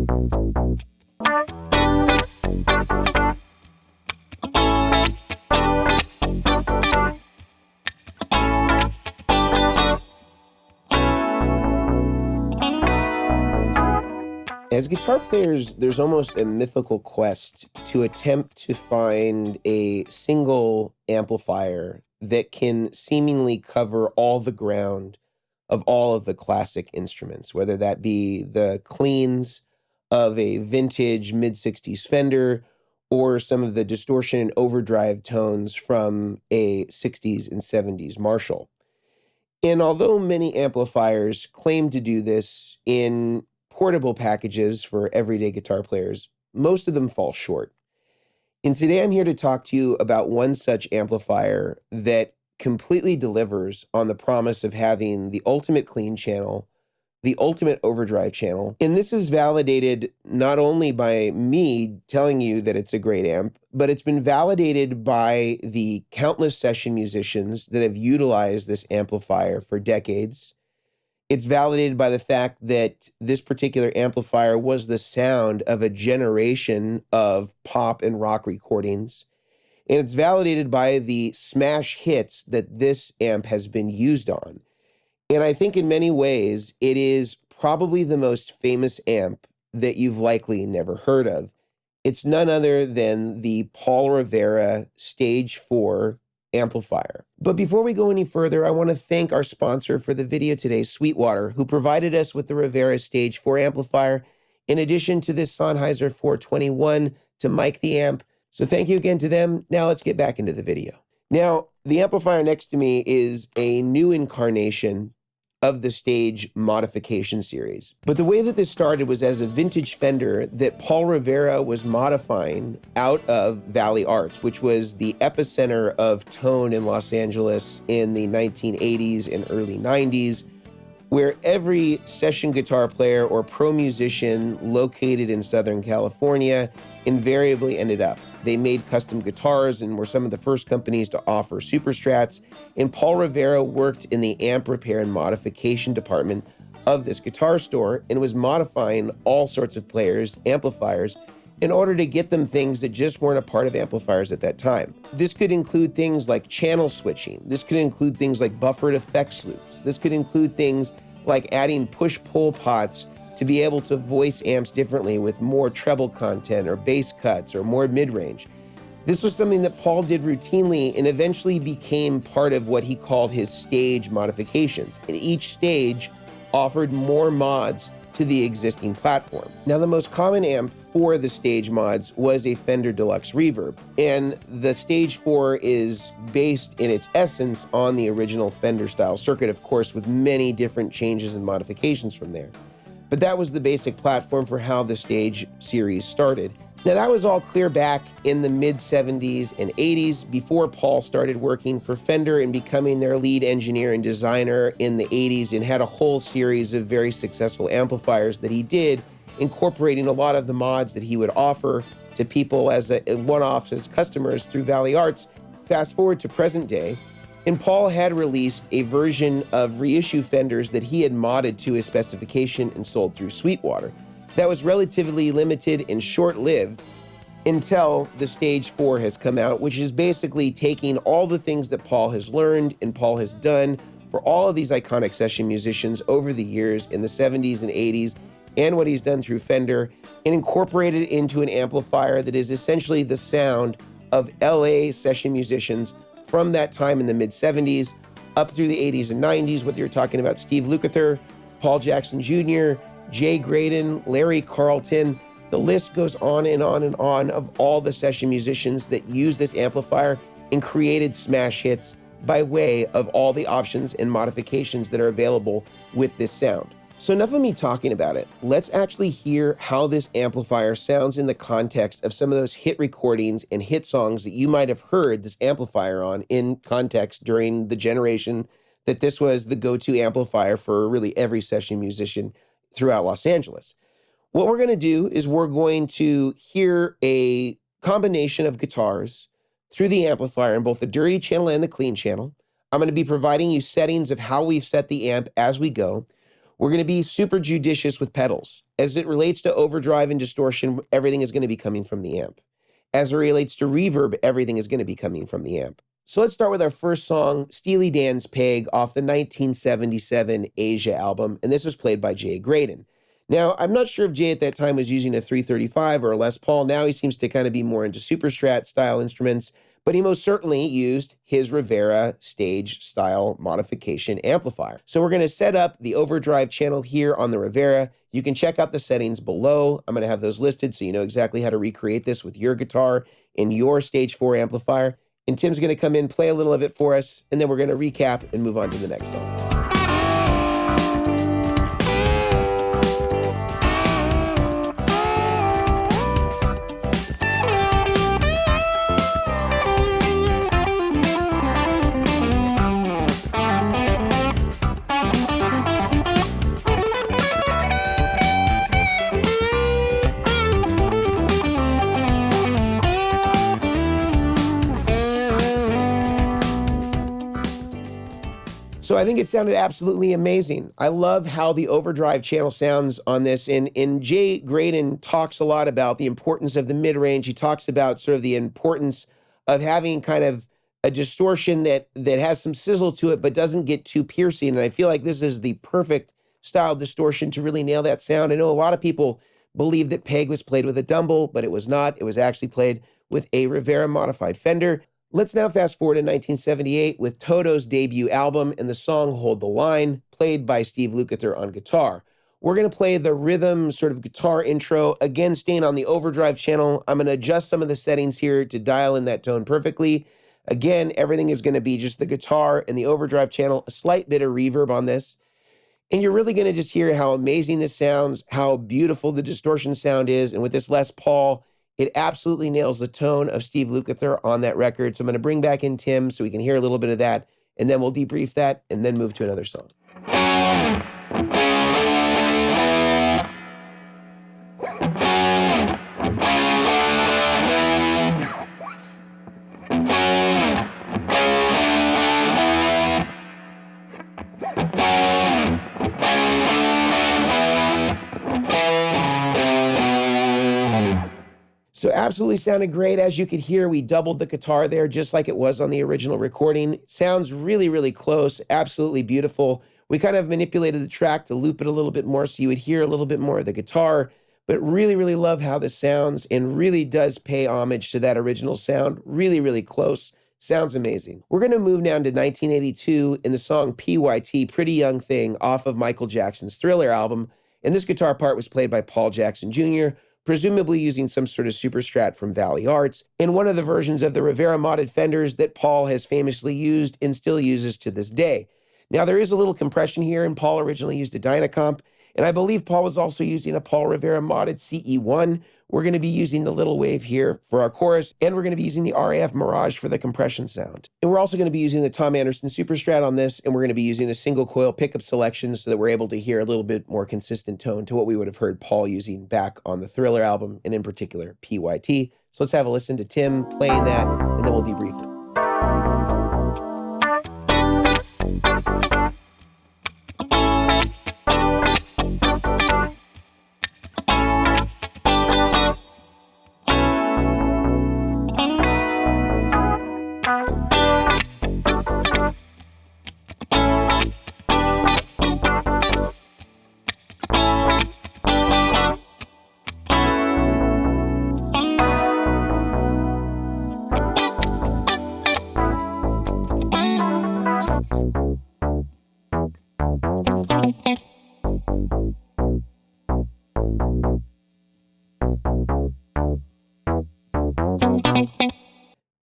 As guitar players, there's almost a mythical quest to attempt to find a single amplifier that can seemingly cover all the ground of all of the classic instruments, whether that be the cleans of a vintage mid-60s Fender or some of the distortion and overdrive tones from a 60s and 70s Marshall. And although many amplifiers claim to do this in portable packages for everyday guitar players, most of them fall short. And today I'm here to talk to you about one such amplifier that completely delivers on the promise of having the ultimate clean channel, the ultimate overdrive channel. And this is validated not only by me telling you that it's a great amp, but it's been validated by the countless session musicians that have utilized this amplifier for decades. It's validated by the fact that this particular amplifier was the sound of a generation of pop and rock recordings. And it's validated by the smash hits that this amp has been used on. And I think in many ways, it is probably the most famous amp that you've likely never heard of. It's none other than the Paul Rivera Stage 4 amplifier. But before we go any further, I want to thank our sponsor for the video today, Sweetwater, who provided us with the Rivera Stage 4 amplifier, in addition to this Sennheiser 421 to mic the amp. So thank you again to them. Now let's get back into the video. Now, the amplifier next to me is a new incarnation of the Stage modification series. But the way that this started was as a vintage Fender that Paul Rivera was modifying out of Valley Arts, which was the epicenter of tone in Los Angeles in the 1980s and early 90s, where every session guitar player or pro musician located in Southern California invariably ended up. They made custom guitars and were some of the first companies to offer super strats. And Paul Rivera worked in the amp repair and modification department of this guitar store and was modifying all sorts of players' amplifiers in order to get them things that just weren't a part of amplifiers at that time. This could include things like channel switching. This could include things like buffered effects loops. This could include things like adding push-pull pots to be able to voice amps differently with more treble content or bass cuts or more mid-range. This was something that Paul did routinely and eventually became part of what he called his stage modifications. And each stage offered more mods to the existing platform. Now, the most common amp for the stage mods was a Fender Deluxe Reverb, and the Stage 4 is based in its essence on the original Fender-style circuit, of course, with many different changes and modifications from there. But that was the basic platform for how the Stage series started. Now, that was all clear back in the mid-70s and 80s before Paul started working for Fender and becoming their lead engineer and designer in the 80s, and had a whole series of very successful amplifiers that he did, incorporating a lot of the mods that he would offer to people as a one-off as customers through Valley Arts. Fast forward to present day, and Paul had released a version of reissue Fenders that he had modded to his specification and sold through Sweetwater. That was relatively limited and short-lived until the Stage 4 has come out, which is basically taking all the things that Paul has learned and Paul has done for all of these iconic session musicians over the years in the 70s and 80s, and what he's done through Fender, and incorporated it into an amplifier that is essentially the sound of LA session musicians from that time in the mid-70s up through the 80s and 90s, whether you're talking about Steve Lukather, Paul Jackson Jr., Jay Graydon, Larry Carlton. The list goes on and on and on of all the session musicians that used this amplifier and created smash hits by way of all the options and modifications that are available with this sound. So enough of me talking about it. Let's actually hear how this amplifier sounds in the context of some of those hit recordings and hit songs that you might have heard this amplifier on in context during the generation that this was the go-to amplifier for really every session musician throughout Los Angeles. What we're going to do is we're going to hear a combination of guitars through the amplifier in both the dirty channel and the clean channel. I'm going to be providing you settings of how we've set the amp as we go. We're going to be super judicious with pedals. As it relates to overdrive and distortion, everything is going to be coming from the amp. As it relates to reverb, everything is going to be coming from the amp. So let's start with our first song, Steely Dan's Peg, off the 1977 Asia album, and this was played by Jay Graydon. Now, I'm not sure if Jay at that time was using a 335 or a Les Paul. Now he seems to kind of be more into super strat style instruments, but he most certainly used his Rivera stage style modification amplifier. So we're going to set up the overdrive channel here on the Rivera. You can check out the settings below. I'm going to have those listed so you know exactly how to recreate this with your guitar in your stage 4 amplifier. And Tim's going to come in, play a little of it for us, and then we're going to recap and move on to the next song. So I think it sounded absolutely amazing. I love how the overdrive channel sounds on this. And Jay Graydon talks a lot about the importance of the mid-range. He talks about sort of the importance of having kind of a distortion that has some sizzle to it, but doesn't get too piercing. And I feel like this is the perfect style distortion to really nail that sound. I know a lot of people believe that Peg was played with a Dumble, but it was not. It was actually played with a Rivera modified Fender. Let's now fast forward to 1978 with Toto's debut album and the song Hold the Line, played by Steve Lukather on guitar. We're going to play the rhythm sort of guitar intro, again staying on the overdrive channel. I'm going to adjust some of the settings here to dial in that tone perfectly. Again, everything is going to be just the guitar and the overdrive channel, a slight bit of reverb on this. And you're really going to just hear how amazing this sounds, how beautiful the distortion sound is. And with this Les Paul, it absolutely nails the tone of Steve Lukather on that record. So I'm going to bring back in Tim so we can hear a little bit of that, and then we'll debrief that and then move to another song. So absolutely sounded great. As you could hear, we doubled the guitar there just like it was on the original recording. Sounds really, really close. Absolutely beautiful. We kind of manipulated the track to loop it a little bit more so you would hear a little bit more of the guitar, but really, really love how this sounds and really does pay homage to that original sound. Really, really close. Sounds amazing. We're going to move now to 1982 in the song PYT, Pretty Young Thing, off of Michael Jackson's Thriller album. And this guitar part was played by Paul Jackson Jr., presumably using some sort of super strat from Valley Arts, in one of the versions of the Rivera modded Fenders that Paul has famously used and still uses to this day. Now, there is a little compression here, and Paul originally used a Dynacomp, and I believe Paul was also using a Paul Rivera modded CE1. We're going to be using the Little Wave here for our chorus, and we're going to be using the RAF Mirage for the compression sound. And we're also going to be using the Tom Anderson Super Strat on this, and we're going to be using the single coil pickup selection so that we're able to hear a little bit more consistent tone to what we would have heard Paul using back on the Thriller album, and in particular, PYT. So let's have a listen to Tim playing that, and then we'll debrief it.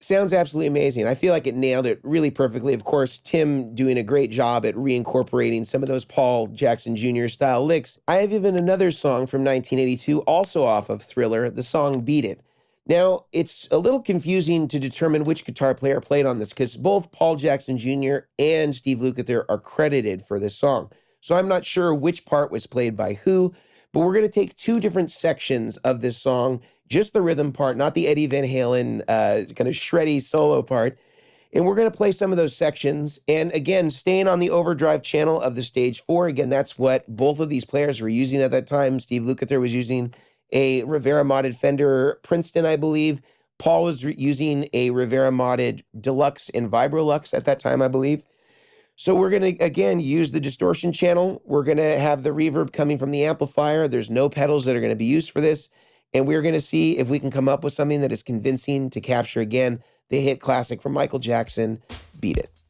Sounds absolutely amazing. I feel like it nailed it really perfectly. Of course, Tim doing a great job at reincorporating some of those Paul Jackson Jr. style licks. I have even another song from 1982, also off of Thriller, the song Beat It. Now, it's a little confusing to determine which guitar player played on this because both Paul Jackson Jr. and Steve Lukather are credited for this song. So I'm not sure which part was played by who, but we're going to take two different sections of this song, just the rhythm part, not the Eddie Van Halen kind of shreddy solo part. And we're going to play some of those sections. And again, staying on the overdrive channel of the Stage 4. Again, that's what both of these players were using at that time. Steve Lukather was using a Rivera modded Fender Princeton, I believe. Paul was using a Rivera modded Deluxe and Vibrolux at that time, I believe. So we're going to, again, use the distortion channel. We're going to have the reverb coming from the amplifier. There's no pedals that are going to be used for this. And we're going to see if we can come up with something that is convincing to capture, again, the hit classic from Michael Jackson, Beat It.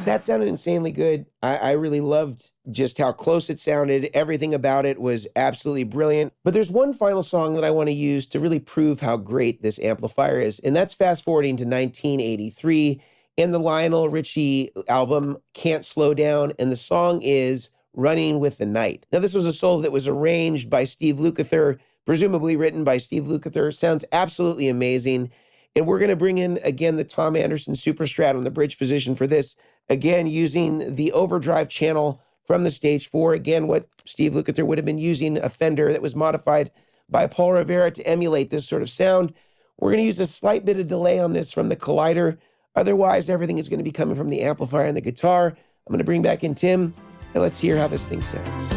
That sounded insanely good. I really loved just how close it sounded. Everything about it was absolutely brilliant. But there's one final song that I want to use to really prove how great this amplifier is, and that's fast forwarding to 1983 and the Lionel Richie album, Can't Slow Down, and the song is Running with the Night. Now, this was a solo that was arranged by Steve Lukather, presumably written by Steve Lukather. Sounds absolutely amazing. And we're going to bring in, again, the Tom Anderson Super Strat on the bridge position for this. Again, using the overdrive channel from the Stage 4. Again, what Steve Lukather would have been using, a Fender that was modified by Paul Rivera to emulate this sort of sound. We're going to use a slight bit of delay on this from the collider. Otherwise, everything is going to be coming from the amplifier and the guitar. I'm going to bring back in Tim, and let's hear how this thing sounds.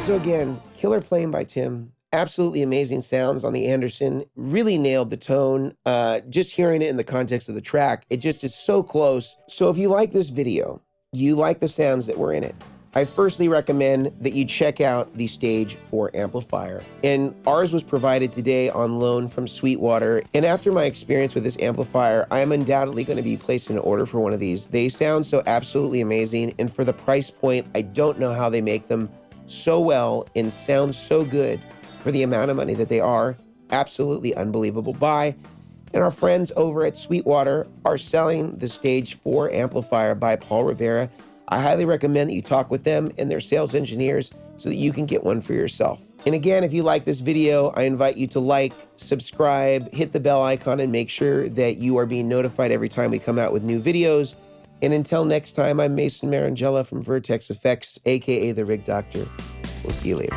So again, killer playing by Tim. Absolutely amazing sounds on the Anderson. Really nailed the tone. Just hearing it in the context of the track, it just is so close. So if you like this video, you like the sounds that were in it, I firstly recommend that you check out the Stage 4 amplifier. And ours was provided today on loan from Sweetwater. And after my experience with this amplifier, I am undoubtedly going to be placing an order for one of these. They sound so absolutely amazing. And for the price point, I don't know how they make them so well and sound so good for the amount of money that they are. Absolutely unbelievable buy. And our friends over at Sweetwater are selling the Stage 4 amplifier by Paul Rivera. I highly recommend that you talk with them and their sales engineers so that you can get one for yourself. And again, if you like this video, I invite you to like, subscribe, hit the bell icon, and make sure that you are being notified every time we come out with new videos. And until next time, I'm Mason Marangella from Vertex Effects, aka The Rig Doctor. We'll see you later.